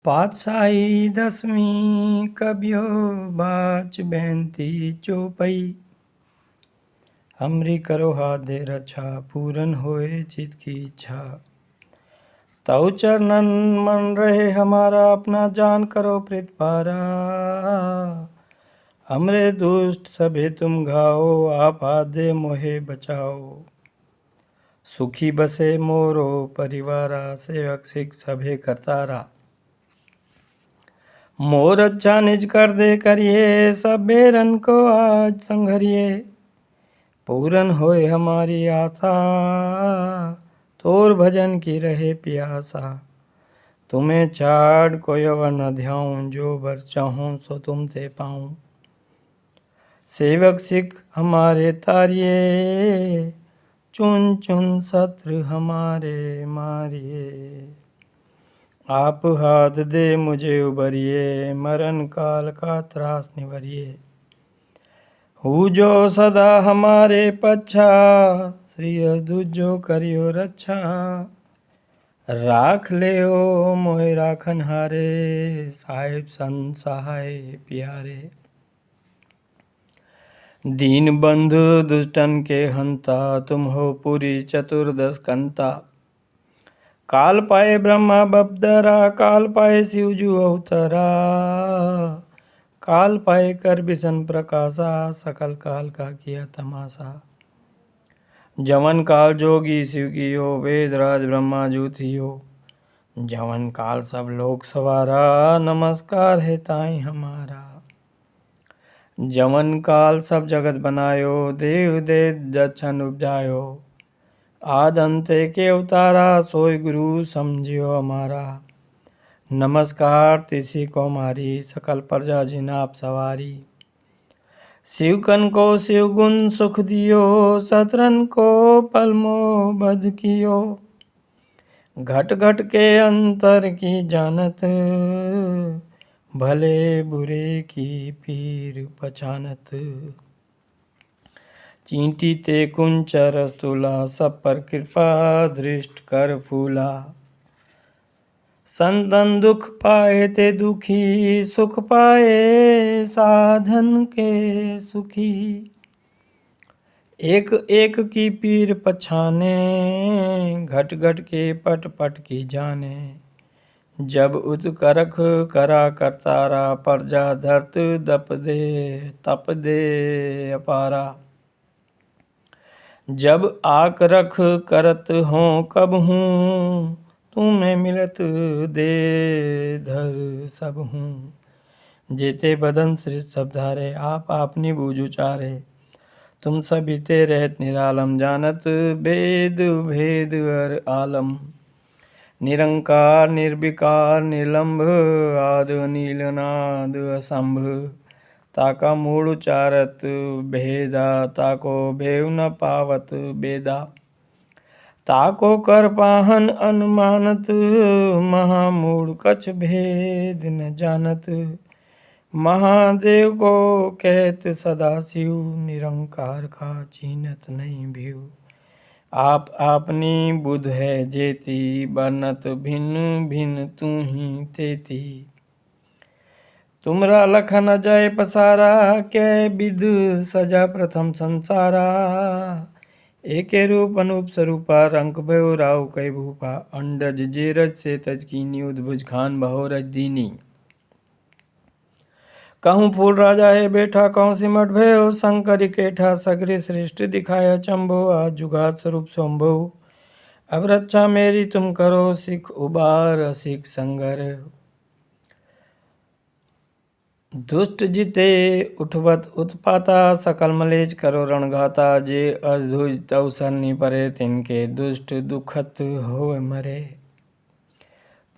पातशाही दसवीं कबियो बाच बेनती चौपई। हमरी करो हाथ दे रक्षा, पूरन होए चित की इच्छा। तऊ चरणन मन रहे हमारा, अपना जान करो प्रतिपारा। हमरे दुष्ट सभे तुम घाओ, आप हाथ दे मोहे बचाओ। सुखी बसे मोरो परिवारा, सेवक सिख सभे करतारा। मोर अच्छा निज कर दे करिए, सब बेरन को आज संघरिए। पूरन होए हमारी आशा, तोर भजन की रहे प्यासा। तुम्हें छाड़ कोई और न ध्याऊं, जो बर चाहूं सो तुम ते पाऊं। सेवक सिख हमारे तारिये, चुन चुन शत्रु हमारे मारिए। आप हाथ दे मुझे उबरिए, मरण काल का त्रास निवरिए। हूँ जो सदा हमारे पच्छा, श्री दुजो करियो रक्षा। राख ले ओ मोहि राखन हारे, साहिब संत सहाय प्यारे। दीन बंधु दुष्टन के हंता, तुम हो पुरी चतुर्दश कंता। काल पाए ब्रह्मा बपदरा, काल पाए शिवजू अवतरा। काल पाए कर बिसन प्रकाशा, सकल काल का किया तमाशा। जवन काल जोगी शिव की हो, वेद राज ब्रह्मा जूथी हो। जवन काल सब लोक सवारा, नमस्कार है ताई हमारा। जवन काल सब जगत बनायो, देव दे दक्षन उपजायो। आद अंते के अवतारा, सोई गुरु समझियो हमारा। नमस्कार तिसी को मारी, सकल प्रजा जिन आप सवारी। शिवकन को शिव गुण सुख दियो, शत्रन को पलमो बध कियो। घट घट के अंतर की जानत, भले बुरे की पीर पहचानत। चींटी ते कुंचर स्तूला, सब पर कृपा दृष्ट कर फूला। संतन दुख पाए ते दुखी, सुख पाए साधन के सुखी। एक एक की पीर पछाने, घट घट के पट पट की जाने। जब उत करख करा करतारा, प्रजा धरत दप दे तप दे अपारा। जब आक रख करत हों कब हूँ, तुम्हें मिलत दे धर सब हूँ। जेते बदन श्री सब धारे, आप आपनी बूझ उचारे। तुम सभी ते रहत निरालम, जानत वेद भेद अर आलम। निरंकार निर्विकार निर्लंभ, आद नील नाद असंभ। ताका मूढ़ उचारत भेदा, ताको भेव न पावत बेदा। ताको कर पाहन अनुमानत, महामूढ़ कछ भेद न जानत। महादेव को कहत सदा शिव, निरंकार का चीनत नहीं भीव। आप आपनी बुध है जेती, बनत भिन्न भिन्न तू ही तेती। तुमरा लखन अजय पसारा, कै विध सजा प्रथम संसारा। एके रूप अनूप स्वरूपा, रंक भयो राव कई भूपा। अंडज जेरज से तज कीनी, उद्भुज खान बहो रज दीनी। कहूँ फूल राजा है बैठा, कहूँ सिमट भयो शंकर केठा। सगरे श्रेष्ठ दिखाया चंभो, आज जुगात स्वरूप शंभो। अब रक्षा मेरी तुम करो, सिख उबार सिख संगर। दुष्ट जिते उठवत उत्पाता, सकल मलेज करो रणघाता। जे अधुज तव सरनी परे, तिनके दुष्ट दुखत हो मरे।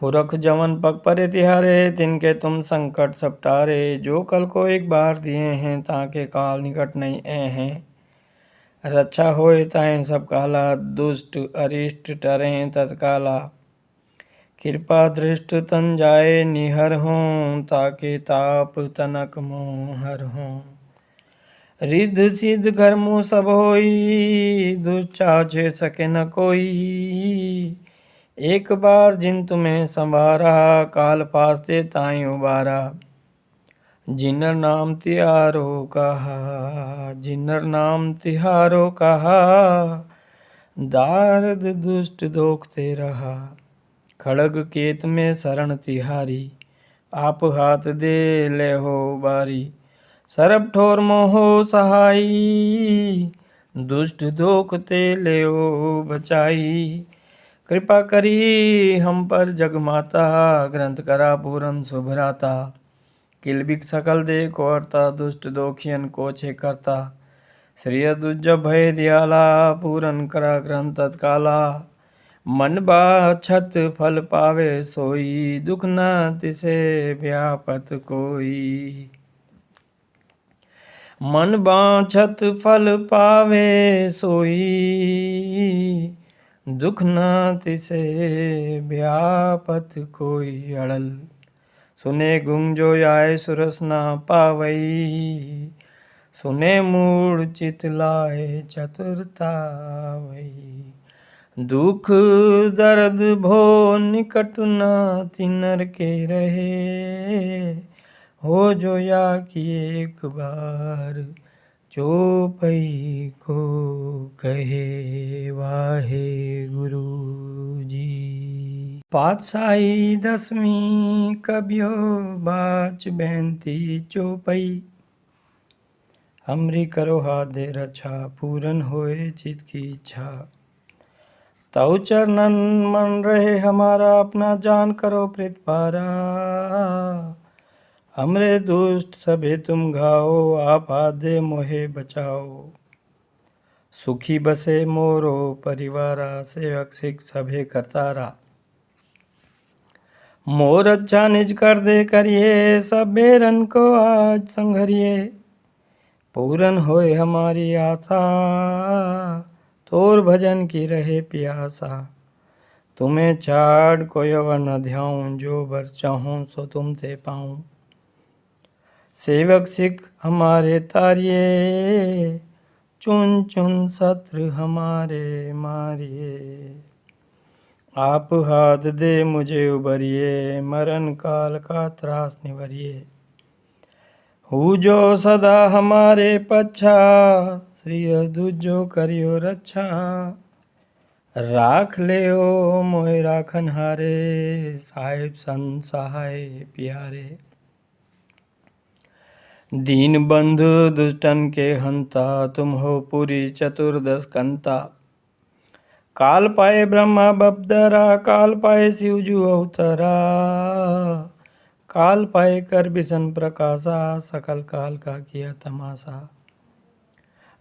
पुरख जवन पग परे तिहारे, तिनके तुम संकट सब टारे। जो कल को एक बार दिए हैं, ताके काल निकट नहीं ए हैं। रक्षा होए ताएं सब काला, दुष्ट अरिष्ट टरें तत्काला। कृपा दृष्ट तन जाए निहर हों, ताके ताप तनक मोहर हों। रिद्ध सिद्ध घर मुँह सब होई, दुष्ट छे सके न कोई। एक बार जिन तुम्हें संवारा, काल फास्ते ताई उबारा। जिनर नाम तिहारो कहा, जिनर नाम तिहारो कहा, दारद दुष्ट दोखते रहा। खड़ग केत में शरण तिहारी, आप हाथ दे ले हो बारी। सरब ठोर मोहो सहाई, दुष्ट दोखते ले हो बचाई। कृपा करी हम पर जगमाता, ग्रंथ करा पूरन शुभराता। किलबिक सकल दे कोरता, दुष्ट दोखियन को छे करता। श्री दुज भय दयाला, पूरन करा ग्रंथ तत्काला। मन बाछत फल पावे सोई, दुख न तिसे व्यापत कोई। मन बाछत फल पावे सोई, दुख न तिसे व्यापत कोई। अड़ल सुने गुंग जो आए सुरस ना पावई, सुने मूड चित लाए चतुरता वही। दुख दर्द भो निकट न तिनर के रहे, हो जो या कि एक बार चौपई को कहे। वाहे गुरु जी। पातशाही दसवीं कबियो बाच बेनती चौपई। हमरी करो हाथ दे रक्षा, पूरन होए चित की इच्छा। तव चरणन मन रहे हमारा, अपना जान करो प्रीतपारा। हमरे दुष्ट सभे तुम घाओ, आप हाथ दे मोहे बचाओ। सुखी बसे मोरो परिवारा, सेवक सिख सभे करतारा। मोर अच्छा निज कर दे करिए, सब बेरन को आज संघरिए। पूरन होए हमारी आशा, तोर भजन की रहे प्यासा। तुम्हें छाड़ कोई अवर न ध्याऊं, जो बर चाहूं सो तुम ते पाऊं। सेवक सिख हमारे तारिये, चुन चुन शत्रु हमारे मारिए। आप हाथ दे मुझे उबरिए, मरण काल का त्रास निवरिए। हु जो सदा हमारे पच्छा, श्री दुजो करियो रक्षा। राख ले ओ मोहि राखन हारे, साहिब संत सहाय प्यारे। दीन बंधु दुष्टन के हंता, तुम हो पुरी चतुर्दश कंता। काल पाए ब्रह्मा बपदरा, काल पाए शिवजू अवतरा। काल पाए कर बिसन प्रकाशा, सकल काल का किया तमाशा।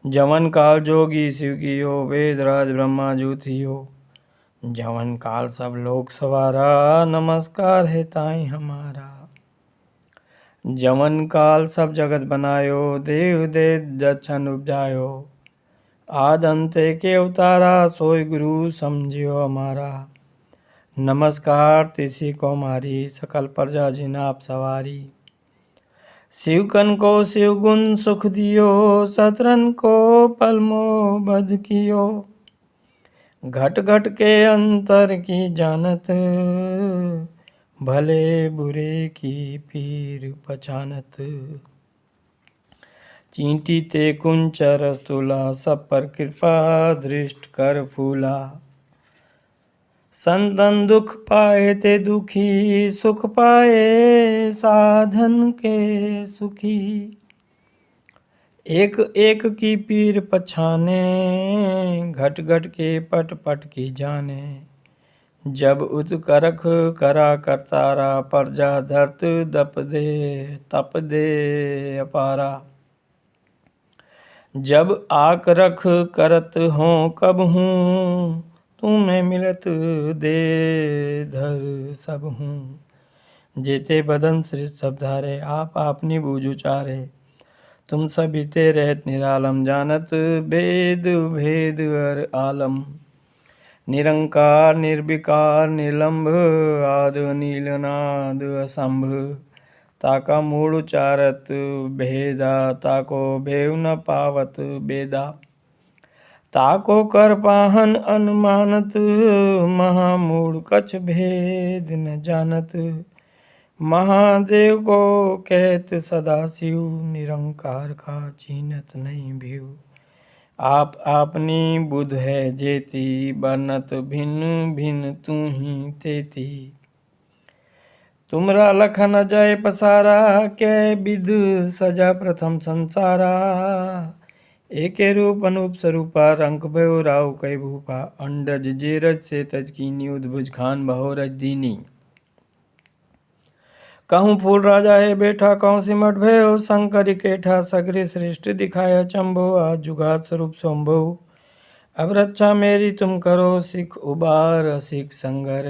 जवन काल जोगी शिव कियो, वेद राज ब्रह्मा जू थियो। जवन काल सब लोक सवारा, नमस्कार है ताई हमारा। जवन काल सब जगत बनायो, देव दे दक्षन उपजायो। आद अंते के अवतारा, सोई गुरु समझियो हमारा। नमस्कार तिसी को मारी, सकल प्रजा जिन आप सवारी। शिवकन को शिव गुण सुख दियो, शत्रन को पलमो बध कियो। घट घट के अंतर की जानत, भले बुरे की पीर पहचानत। चींटी ते कुंचर स्तूला, सब पर कृपा दृष्ट कर फूला। संतन दुख पाए ते दुखी, सुख पाए साधन के सुखी। एक एक की पीर पछाने, घट घट के पट पट की जाने। जब उत्करख करा करतारा, प्रजा धरत दप दे तप दे अपारा। जब आक रख करत हों कब हूँ, तुम्हें मिलत दे धर सब हूँ। जेते बदन श्री सब धारे, आप आपनी बूझ उचारे। तुम सभी ते रहत निरालम, जानत वेद भेद अर आलम। निरंकार निर्विकार निर्लंभ, आद नीलनाद असंभ। ताका मूढ़ उचारत भेदा, ताको भेव न पावत बेदा। ताको कर पाहन अनुमानत, महामूढ़ कछ भेद न जानत। महादेव को कहत सदाशिव, निरंकार का चीनत नहीं भीव। आप आपनी बुध है जेती, बरनत भिन्न भिन्न तू ही तेती। तुमरा लखन जय पसारा, कै विध सजा प्रथम संसारा। एके रूप अनूप स्वरूपा, रंक भयो राव कई भूपा। अंडज जे रज से तज कीनी, उद्भुज खान बहो रज दीनी। कहूँ फूल राजा है बैठा, कहूँ सिमट भयो शंकर केठा। सगरे श्रेष्ठ दिखाया चंबो, आज जुगात स्वरूप शंभो। अब रक्षा मेरी तुम करो, सिख उबार सिख संगर।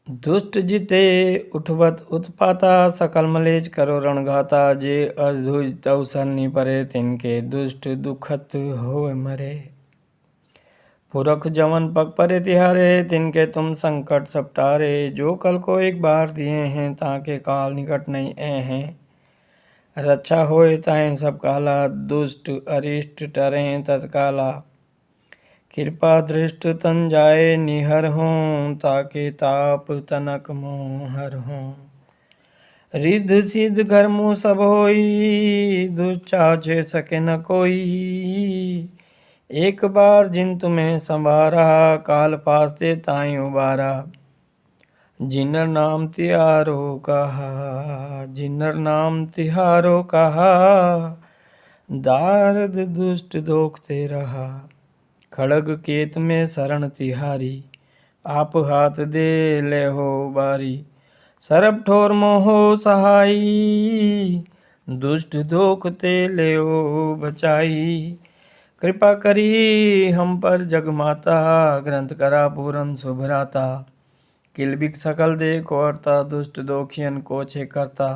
दुष्ट जिते उठवत उत्पाता, सकल मलेज करो रणघाता। जे अधुज तव सरनी परे, तिनके दुष्ट दुखत होय मरे। पुरख जवन पग परे तिहारे, तिनके तुम संकट सब टारे। जो कल को एक बार दिए हैं, ताके काल निकट नहीं ए हैं। रक्षा होए ताएं सब काला, दुष्ट अरिष्ट टरें तत्काला। कृपा दृष्ट तन जाए निहर हों, ताके ताप तनक मोहर हों। रिद्ध सिद्ध घर मुँह सब होई, दुष्चाचे सके न कोई। एक बार जिन तुम्हें संभारा, काल पास्ते ताई उबारा। जिनर नाम तिहारो कहा, जिनर नाम तिहारो कहा। दारद दुष्ट दोखते रहा, खड़ग केत में शरण तिहारी। आप हाथ दे ले हो बारी, सरब ठोर मोहो सहाई। दुष्ट दोखते ले हो बचाई। कृपा करी हम पर जगमाता, ग्रंथ करा पूरन शुभराता। किलबिक सकल दे कोरता, दुष्ट दोखियन को छे करता।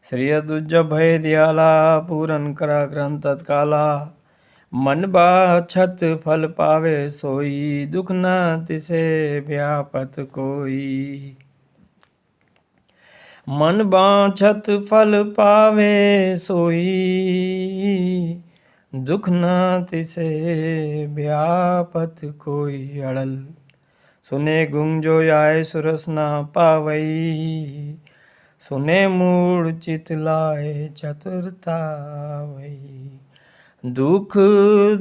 श्रिय दुज भय दयाला, पूरन करा ग्रंथ तत्काला। मन बाछत फल पावे सोई, दुख न तिसे व्यापत कोई। मन बाछत फल पावे सोई, दुख न तिसे व्यापत कोई। अड़ल सुने गुंग जो आए, सुरस न पावई। सुने मूढ़ चित लाए, चतुरता वही। दुख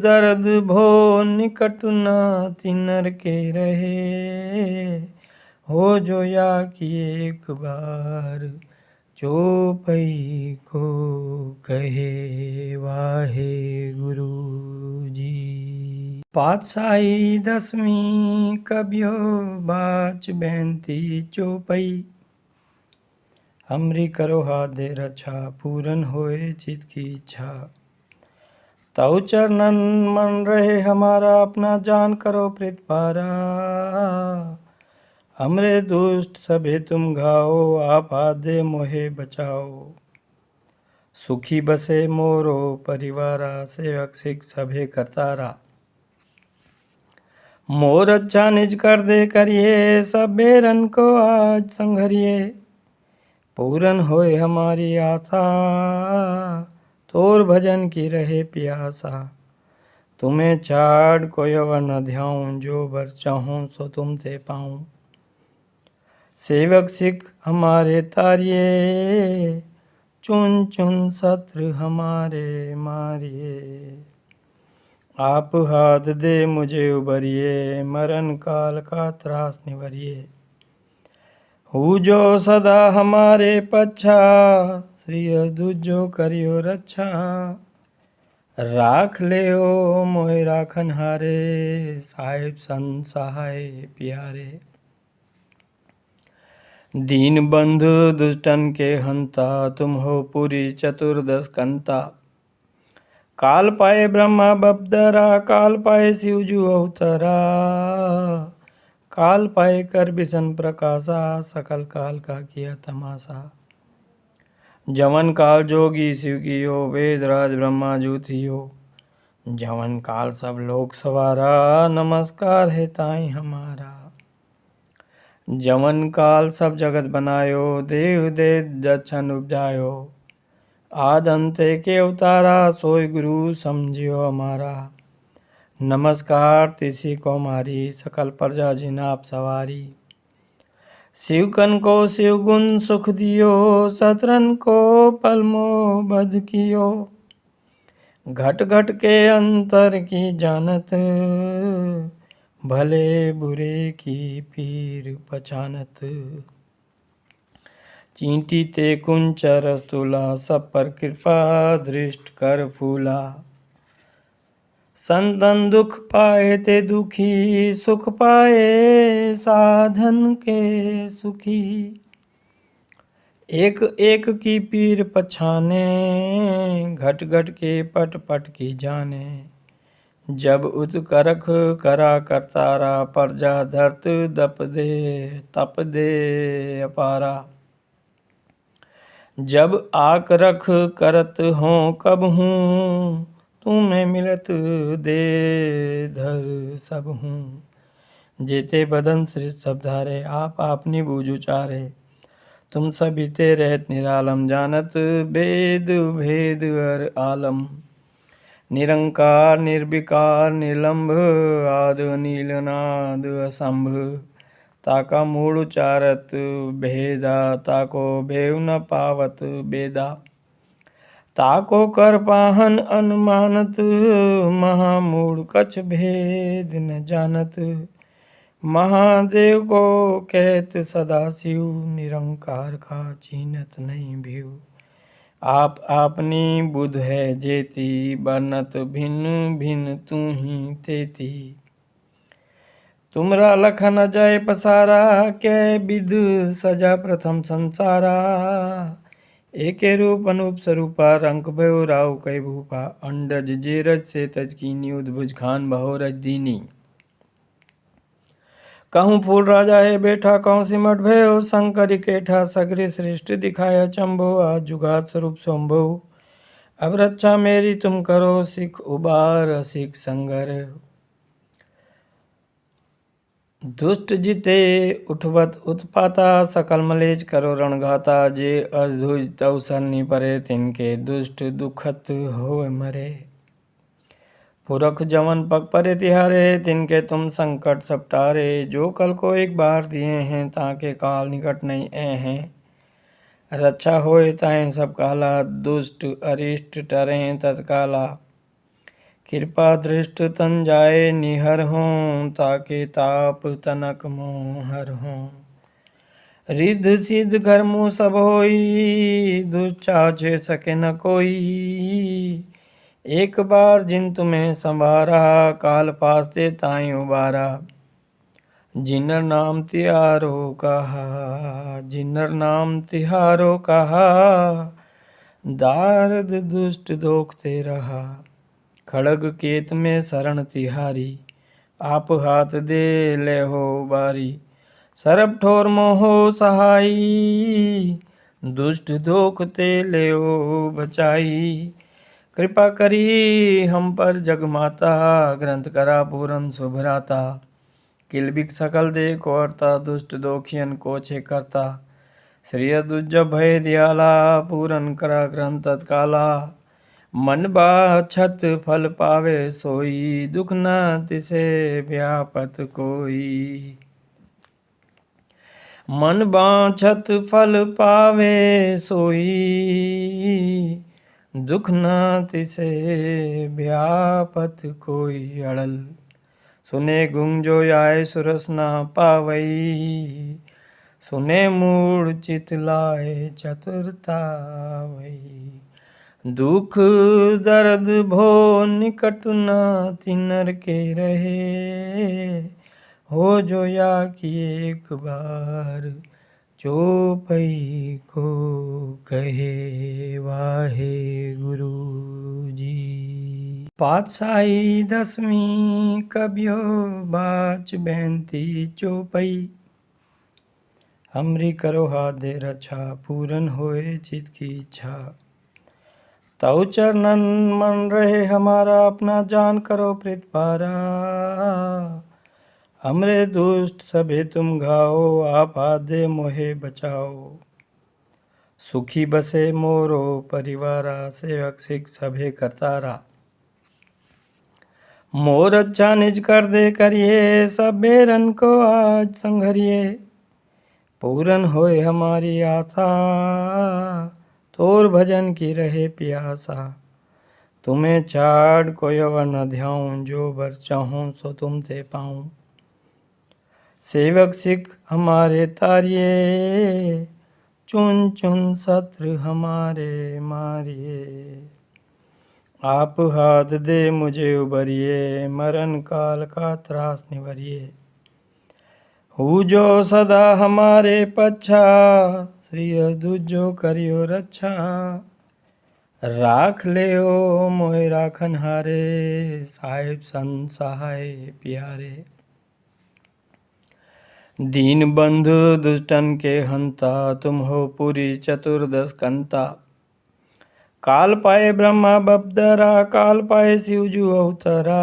दर्द भो निकट न तिनर के रहे। हो जो या कि एक बार, चौपई को कहे। वाहे गुरु जी। पातशाही दसवीं कबियो, बाच बेनती चौपई। हमरी करो हाथ दे रक्षा, पूरन होए चित की इच्छा। तव चरणन मन रहे हमारा, अपना जान करो प्रीतपारा। हमरे दुष्ट सभे तुम घाओ, आप हाथ दे मोहे बचाओ। सुखी बसे मोरो परिवारा, सेवक सिख सभे करतारा। मोर अच्छा निज कर दे करिए, सब बेरन को आज संघरिए। पूरन होए हमारी आशा, तोर भजन की रहे प्यासा। तुम्हें छाड़ कोई अवर न ध्याऊं, जो बर चाहूं सो तुम ते पाऊं। सेवक सिख हमारे तारिये, चुन चुन शत्रु हमारे मारिए। आप हाथ दे मुझे उबरिए, मरण काल का त्रास निवरिए। हु जो सदा हमारे पच्छा, श्री दुजो करियो रक्षा। राख ले ओ मोहि राखन हारे, साहिब सन सहाय प्यारे। दीन बंधु दुष्टन के हंता, तुम हो पुरी चतुर्दश कंता। काल पाए ब्रह्मा बपदरा, काल पाए शिवजू अवतरा। काल पाए कर बिशन प्रकाशा, सकल काल का किया तमाशा। जवन काल जोगी शिव कियो, वेद राज ब्रह्मा जू थियो। जवन काल सब लोक सवारा, नमस्कार है ताई हमारा। जवन काल सब जगत बनायो, देव दे दक्षन उपजायो। आद अंते के अवतारा सोई गुरु समझियो हमारा। नमस्कार तिसी को मारी सकल प्रजा जिन आप सवारी। शिवकन को शिव गुण सुख दियो सतरन को पलमो बध कियो। घट घट के अंतर की जानत भले बुरे की पीर पहचानत। चींटी ते कुंचर स्तूला सब पर कृपा दृष्ट कर फूला। संतन दुख पाए ते दुखी सुख पाए साधन के सुखी। एक एक की पीर पछाने घट घट के पट पट की जाने। जब उत्करख करा करतारा प्रजा धरत दप दे तप दे अपारा। जब आक रख करत हों कब हूँ तुम्हें मिलत दे धर सब हूँ। जेते बदन श्री सब धारे आप आपनी बूझ उचारे। तुम सभी ते रहत निरालम जानत वेद भेद अर आलम। निरंकार निर्विकार निर्लंभ आद नीलनाद असंभ। ताका मूढ़ उचारत भेदा ताको भेव न पावत बेदा। ताको कर पाहन अनुमानत महामूढ़ कछ भेद न जानत। महादेव को कहत सदाशिव निरंकार का चीनत नहीं भीव। आप आपनी बुध है जेती बनत भिन्न भिन्न तू ही तेती। तुमरा लखन जय पसारा कै विध सजा प्रथम संसारा। एके रूप अनूप स्वरूपा रंक भयो राव कई भूपा। अंडज जेरज से तज कीनी उद्भुज खान बहो रज दीनी। कहूँ फूल राजा है बैठा कहूँ सिमट भयो। शंकर केठा सगरे श्रेष्ठ दिखाया चंबो। आज जुगात स्वरूप शंभो। अब रक्षा मेरी तुम करो सिख उबार सिख संगर। दुष्ट जिते उठवत उत्पाता सकल मलेज करो रणघाता। जे अजधुज तव सरनी परे तिनके दुष्ट दुखत हो मरे। पुरख जवन पग परे तिहारे तिनके तुम संकट सब टारे। जो कल को एक बार दिए हैं ताके काल निकट नहीं ए हैं। रक्षा होए ताएं सब काला दुष्ट अरिष्ट टरें तत्काला। कृपा दृष्ट तन जाए निहर हों ताके ताप तनक मोहर हों। रिद्ध सिद्ध घर मुँह सब होई दुष्चाचे सके न कोई। एक बार जिन तुम्हें संभारा काल पास्ते ताई उबारा। जिनर नाम तिहारो कहा जिनर नाम तिहारो कहा। दारद दुष्ट दोखते रहा। खड़ग केत में शरण तिहारी आप हाथ दे ले हो बारी। सरब ठोर मोहो सहाई दुष्ट दोखते ले हो बचाई। कृपा करी हम पर जगमाता ग्रंथ करा पूरन शुभराता। किलबिक सकल दे कोरता दुष्ट दोखियन को छे करता। श्री दुज भय दयाला पूरन करा ग्रंथ तत्काला। मन बाछत फल पावे सोई दुख न तिसे व्यापत कोई। मन बाछत फल पावे सोई दुख न तिसे व्यापत कोई अड़ल। सुने गुंग जो आए सुरस न पावई। सुने मूढ़ चित लाए चतुरता वही। दुख दर्द भो निकट न तिनर के रहे। हो जो या कि एक बार चौपई को कहे वाहे गुरु जी। पातशाही दसवीं कबियो बाच बेनती चौपई। हमरी करो हाथ दे रक्षा पूरन होए चित की इच्छा। तव चरणन मन रहे हमारा अपना जान करो प्रीत पारा। हमरे दुष्ट सभे तुम घाओ आप हाथ दे मोहे बचाओ। सुखी बसे मोरो परिवारा, सेवक सिख सभे करतारा। मोर अच्छा निज कर दे करिए, सब बेरन को आज संघरिए। पूरन होए हमारी आशा, तोर भजन की रहे प्यासा। तुम्हें छाड़ कोई अवर न ध्याऊं, जो बर चाहूं सो तुम ते पाऊं। सेवक सिख हमारे तारिये, चुन चुन शत्रु हमारे मारिए। आप हाथ दे मुझे उबरिए, मरण काल का त्रास निवरिए। हु जो सदा हमारे पच्छा, श्री दुजो करियो रक्षा। राख ले ओ मोहि राखन हारे, साहिब संत सहाय प्यारे। दीन बंधु दुष्टन के हंता, तुम हो पुरी चतुर्दश कंता। काल पाए ब्रह्मा बपदरा, काल पाए शिवजू अवतरा।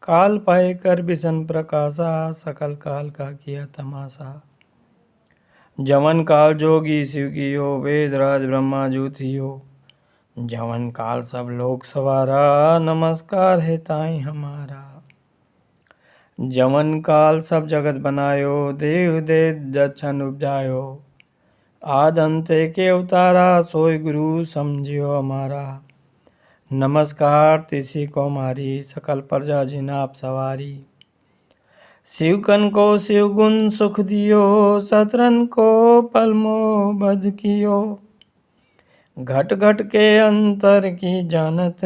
काल पाए कर बिसन प्रकाशा, सकल काल का किया तमाशा। जवन काल जोगी शिव कियो, वेद राज ब्रह्मा जू थियो। जवन काल सब लोक सवारा, नमस्कार है ताई हमारा। जवन काल सब जगत बनायो, देव दे दक्षन उपजायो। आद अंत के अवतारा, सोई गुरु समझियो हमारा। नमस्कार तिसी को मारी, सकल प्रजा जिन आप सवारी। शिवकन को शिव गुण सुख दियो, शत्रन को पलमो बध कियो। घट घट के अंतर की जानत,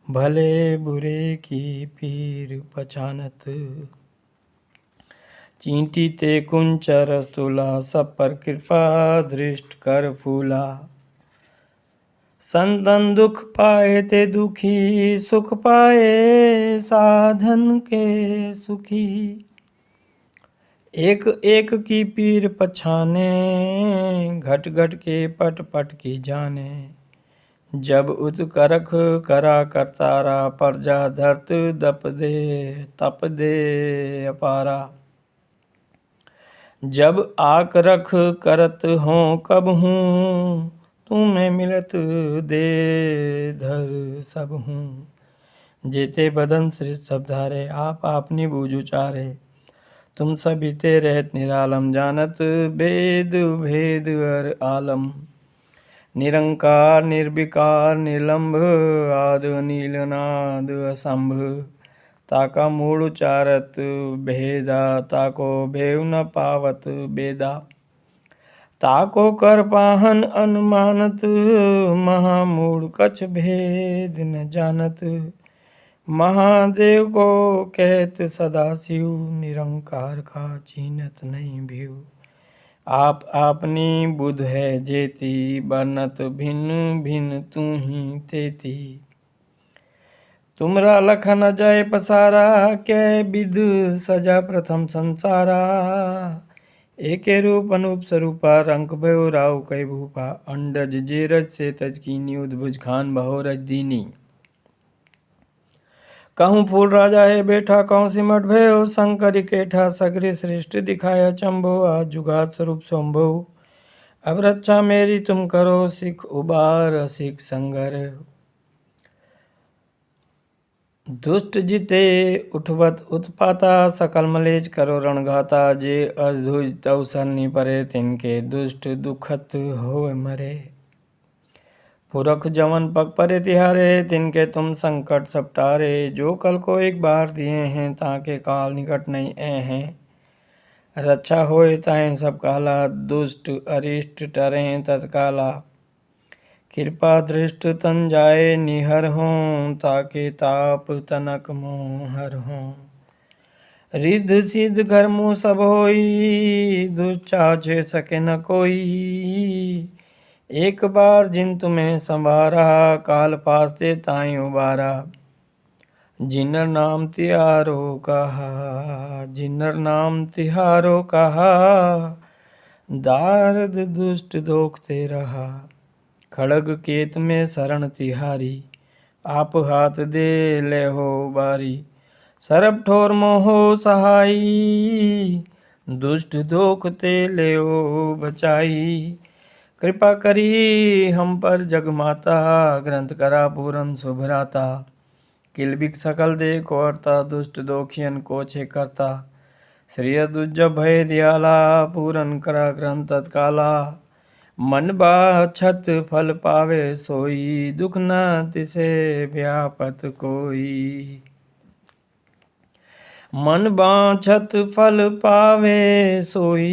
भले बुरे की पीर पहचानत। चींटी ते कुंचर स्तूला, सब पर कृपा दृष्ट कर फूला। संतन दुख पाए ते दुखी, सुख पाए साधन के सुखी। एक एक की पीर पछाने, घट घट के पट पट की जाने। जब उत करख करा करतारा, प्रजा धरत दप दे तप दे अपारा। जब आक रख करत हो कब हूँ, तुम्हें मिलत दे धर सब हूँ। जेते बदन श्री सब धारे, आप आपनी बूझ उचारे। तुम सभी ते रहत निरालम, जानत वेद भेद अर आलम। निरंकार निर्विकार निर्लंभ, आद नीलनाद असंभ। ताका मूल उचारत भेदा, ताको भेव न पावत बेदा। ताको कर पाहन अनुमानत, महामूढ़ कछ भेद न जानत। महादेव को कहत सदाशिव, निरंकार का चीनत नहीं भीव। आप आपनी बुध है जेती, बरनत भिन्न भिन्न तू ही तेती। तुमरा लखन अजय पसारा, कै विध सजा प्रथम संसारा। एके रूप अनूप स्वरूपा, रंक भयो राव कई भूपा। अंडज जेरज से तज कीनी, उद्भुज खान बहोरज दीनी। कहूँ फूल राजा है बैठा, कहूँ सिमट भयो शंकर केठा। सगरे श्रेष्ठ दिखाया चंभो, आज जुगात स्वरूप शंभो। अब रक्षा मेरी तुम करो, सिख उबार सिख संगर। दुष्ट जिते उठवत उत्पाता, सकल मलेज करो रणघाता। जे अधुज तव सरनी परे, तिनके दुष्ट दुखत होए मरे। पुरख जवन पग परे तिहारे, तिनके तुम संकट सब टारे। जो कल को एक बार दिए हैं, ताके काल निकट नहीं ए हैं। रक्षा होए ताहें सब काला, दुष्ट अरिष्ट टरें तत्काला। कृपा दृष्ट तन जाए निहर हों, ताके ताप तनक मोहर हों। रिद्ध सिद्ध घर मुँह सब होई, दुष्चाचे सके न कोई। एक बार जिन तुम्हें संवारा, काल पास्ते ताई उबारा। जिनर नाम तिहारो कहा, जिनर नाम तिहारो कहा। दारद दुष्ट दोखते रहा, खड़ग केत में शरण तिहारी। आप हाथ दे ले हो बारी, सरब ठोर मोहो सहाई। दुष्ट दोख ते लेओ बचाई। कृपा करी हम पर जग माता, ग्रंथ करा पूरन शुभराता। किलबिक सकल देखो अर्ता, दुष्ट दोखियन को छे करता। श्री दुज भय दयाला, पूरन करा ग्रंथ तत्काला। मन बाछत फल पावे सोई, दुख न तिसे व्यापत कोई। मन बाछत फल पावे सोई,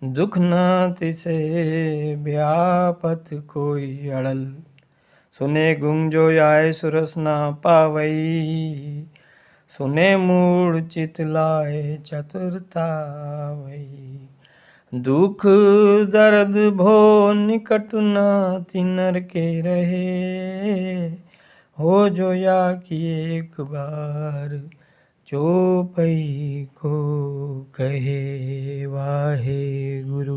दुख न तिसे व्यापत कोई। अड़ल सुने गुंग जो आए सुरस ना पावई, सुने मूड चित लाए चतुरता वही। दुख दर्द भो निकट ना तिनर के रहे, हो जो या कि एक बार चोपई को कहे। वाहे गुरु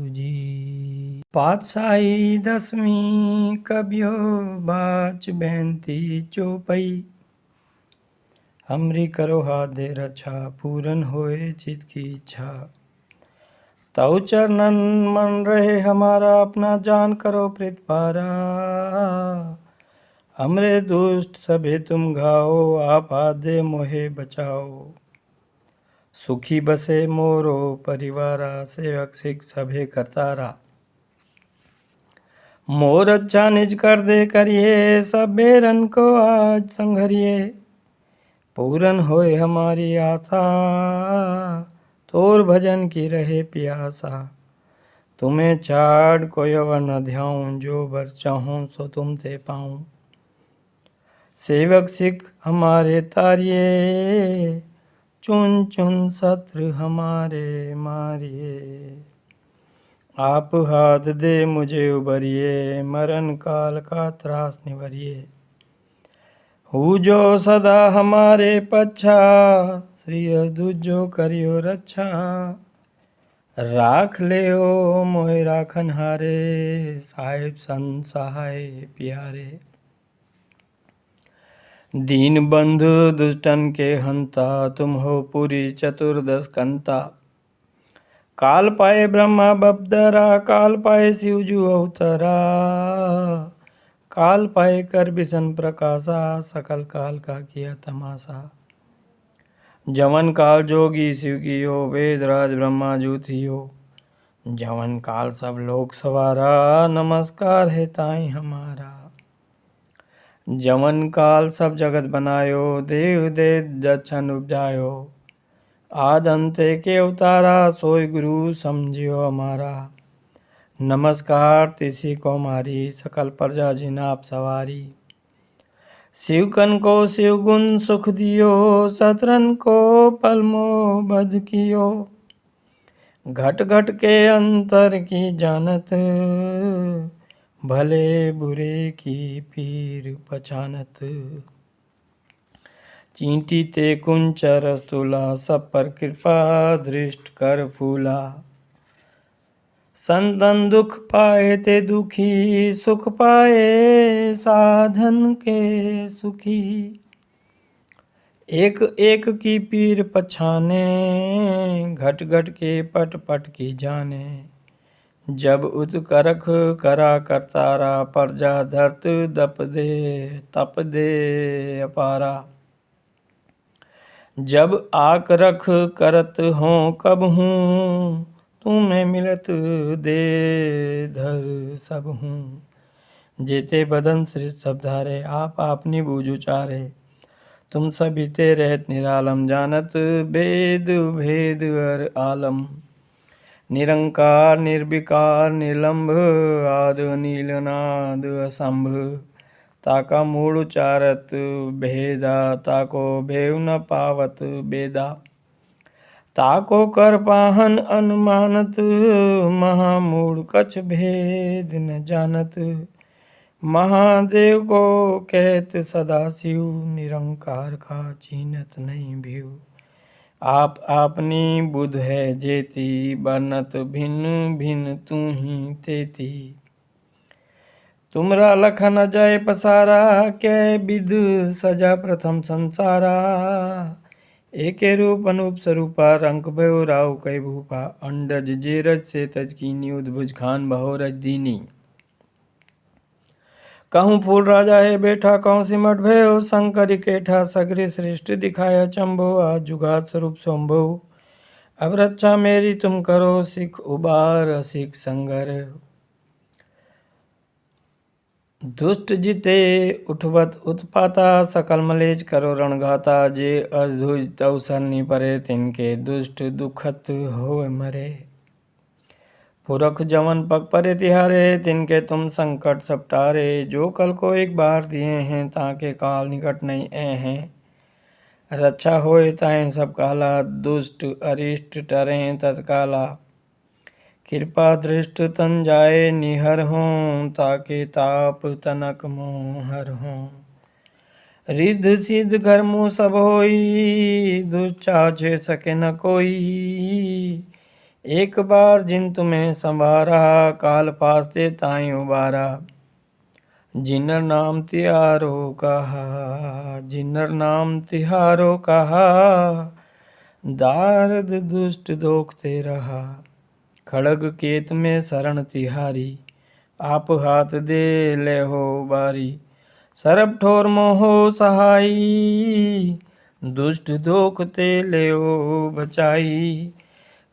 जी। पातशाही दसवीं कबियो बाच बेनती चोपई। हमरी करो हाथ दे रक्षा, पूरन होए चित की इच्छा। तव चरणन मन रहे हमारा, अपना जान करो प्रीतपारा। हमरे दुष्ट सभे तुम घाओ, आप हाथ दे मोहे बचाओ। सुखी बसे मोरो परिवारा, सेवक सिख सभे करतारा। मोर अच्छा निज कर दे करिए, सब बेरन को आज संघरिए। पूरन होए हमारी आशा, तोर भजन की रहे प्यासा। तुम्हें छाड़ कोई अवर न ध्याऊं, जो बर चाहूं सो तुम ते पाऊं। सेवक सिख हमारे तारिये, चुन चुन शत्रु हमारे मारिए। आप हाथ दे मुझे उबरिए, मरण काल का त्रास निवरिए। हु जो सदा हमारे पच्छा, श्री दुजो करियो रक्षा। राख ले ओ मोहि राखन हारे, साहिब संत सहाय प्यारे। दीन बंधु दुष्टन के हंता, तुम हो पूरी चतुर्दश कंता। काल पाए ब्रह्मा बपदरा, काल पाए शिवजू अवतरा। काल पाए कर बिसन प्रकाशा, सकल काल का किया तमाशा। जवन काल जोगी शिव कियो, वेद राज ब्रह्मा जू थियो। जवन काल सब लोक सवारा, नमस्कार है ताई हमारा। जवन काल सब जगत बनायो, देव दे दक्षन उपजायो। आद अंते के अवतारा, सोई गुरु समझियो हमारा। नमस्कार तिसी को मारी, सकल प्रजा जिन आप सवारी। शिवकन को शिव गुण सुख दियो, शत्रन को पलमो बध कियो। घट घट के अंतर की जानत, भले बुरे की पीर पहचानत। चींटी ते कुंचर स्तूला, सब पर कृपा दृष्ट कर फूला। संतन दुख पाए ते दुखी, सुख पाए साधन के सुखी। एक एक की पीर पछाने, घट घट के पट पट की जाने। जब उत करख करा करतारा, प्रजा धरत दप दे तप दे अपारा। जब आक रख करत हों कब हूँ, तुम्हें मिलत दे धर सब हूँ। जेते बदन श्री सब धारे, आप आपनी बूझ उचारे। तुम सभी ते रहत निरालम, जानत वेद भेद अर आलम। निरंकार निर्विकार निर्लंभ, आद नीलनाद असंभ। ताका मूल उचारत भेदा, ताको भेव न पावत बेदा। ताको कर पाहन अनुमानत, महामूढ़ कछ भेद न जानत। महादेव को कहत सदा शिव, निरंकार का चीनत नहीं भीव। आप आपनी बुध है जेती, बरनत भिन्न भिन्न तू ही तेती। तुमरा लखन अजय पसारा, कै विध सजा प्रथम संसारा। एके रूप अनूप स्वरूपा रंक भयो राव कई भूपा अंडज जेरज से तज कीनी उद्भुज खान बहो रज दीनी। कहूँ फूल राजा है बैठा कहूँ सिमट भयो शंकर केठा सगरे श्रेष्ठ दिखाया चंभो आज जुगात स्वरूप शंभो। अब रक्षा मेरी तुम करो सिख उबार सिख संगर। दुष्ट जिते उठवत उत्पाता सकल मलेज करो रणघाता जे अधुज तव सरनी परे तिनके दुष्ट दुखत हो मरे। पुरख जवन पग परे तिहारे तिनके तुम संकट सब टारे जो कल को एक बार दिए हैं ताके काल निकट नहीं ए हैं। रक्षा होए ताएं सब काला दुष्ट अरिष्ट टरे तत्काला। कृपा दृष्ट तन जाए निहर हों ताके ताप तनक मोहर हों। रिद्ध सिद्ध घर मुँह सब होई दुष्चाचे सके न कोई। एक बार जिन तुम्हें संभारा काल पास्ते ताई उबारा। जिनर नाम तिहारो कहा जिनर नाम तिहारो कहा दारद दुष्ट दोखते रहा। खड़ग केत में शरण तिहारी आप हाथ दे ले हो बारी। सरब ठोर मोहो सहाई दुष्ट दोखते ले हो बचाई।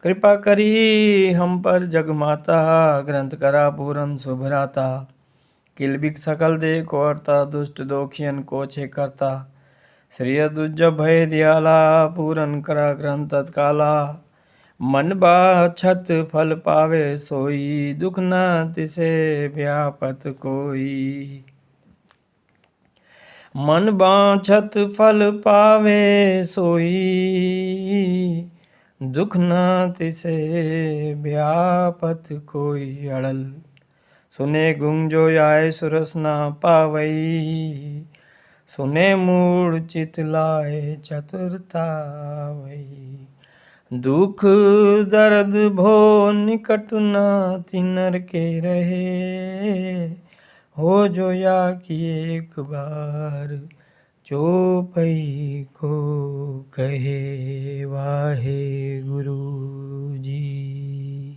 कृपा करी हम पर जगमाता ग्रंथ करा पूरन शुभराता। किलबिक सकल दे को अर्ता दुष्ट दोखियन को छे करता। श्री दुज भय दयाला पूरन करा ग्रंथ तत्काला। मन बाछत फल पावे सोई दुख न तिसे व्यापत कोई। मन बाछत फल पावे सोई दुख न तिसे व्यापत कोई। अड़ल सुने गुंग जो आए सुरस ना पावई। सुने मूड चित लाए चतुरता वही। दुख दर्द भो निकट ना तिनर के रहे। हो जो या कि एक बार चोपई को कहे वाहे गुरु।